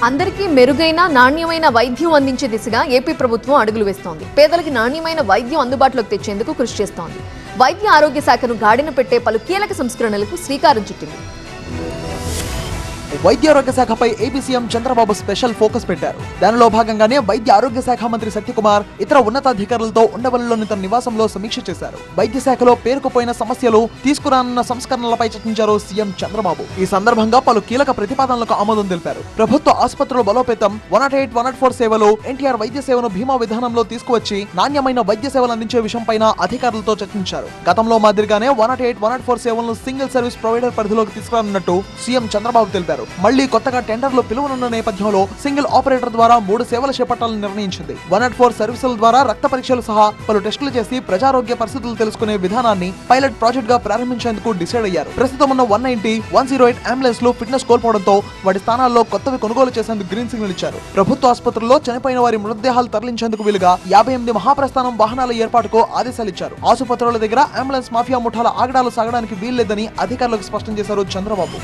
అందరికీ మెరుగైన నాణ్యమైన వైద్యం అందించే దిశగా ఏపీ ప్రభుత్వం అడుగులు వేస్తోంది. పేదలకు నాణ్యమైన వైద్యం అందుబాటులోకి తెచ్చేందుకు కృషి చేస్తోంది. వైద్య ఆరోగ్య శాఖను గాడిన పెట్టే పలు కీలక సంస్కరణలకు శ్రీకారం చుట్టింది. వైద్య ఆరోగ్య శాఖపై AP CM Chandrababu special focus పెట్టారు. దానిలో భాగంగానే వైద్య ఆరోగ్య శాఖ మంత్రి సత్యకుమార్ ఇతర ఉన్నతాధికారులతో ఉండవల్లిలోని తన నివాసంలో సమీక్ష చేశారు. వైద్య శాఖలో పేరుకుపోయిన సమస్యలు, తీసుకురానున్న సంస్కరణలపై చర్చించారు సీఎం చంద్రబాబు. ఈ సందర్భంగా పలు కీలక ప్రతిపాదనలకు ఆమోదం తెలిపారు. ప్రభుత్వ ఆసుపత్రుల బలోపేతం, 108, 104 సేవలు, ఎన్టీఆర్ వైద్య సేవను బీమా విధానంలో తీసుకువచ్చి నాణ్యమైన వైద్య సేవలు అందించే విషయంపైన అధికారులతో చర్చించారు. గతంలో మాదిరిగానే 108, 104 సేవలను సింగిల్ సర్వీస్ ప్రొవైడర్ పరిధిలోకి తీసుకురానున్నట్టు సీఎం చంద్రబాబు తెలిపారు. మళ్లీ కొత్తగా టెండర్లు పిలువనున్న నేపథ్యంలో సింగిల్ ఆపరేటర్ ద్వారా 3 సేవలు చేపట్టాలని నిర్ణయించింది. 104 సర్వీసుల ద్వారా రక్త పరీక్షలు సహా పలు టెస్టులు చేసి ప్రజారోగ్య పరిస్థితులు తెలుసుకునే విధానాన్ని పైలట్ ప్రాజెక్ట్ గా ప్రారంభించేందుకు డిసైడ్ అయ్యారు. ప్రస్తుతం ఉన్న 190, 108 అంబులెన్స్లు ఫిట్నెస్ కోల్పోవడంతో వాటి స్థానాల్లో కొత్తవి కొనుగోలు చేసేందుకు గ్రీన్ సిగ్నల్ ఇచ్చారు. ప్రభుత్వ ఆసుపత్రుల్లో చనిపోయిన వారి మృతదేహాలు తరలించేందుకు వీలుగా 58 మహాప్రస్థానం వాహనాల ఏర్పాటుకు ఆదేశాలిచ్చారు. ఆసుపత్రుల దగ్గర అంబులెన్స్ మాఫియా ముఠాల ఆగడాలు సాగడానికి వీల్లేదని అధికారులకు స్పష్టం చేశారు చంద్రబాబు.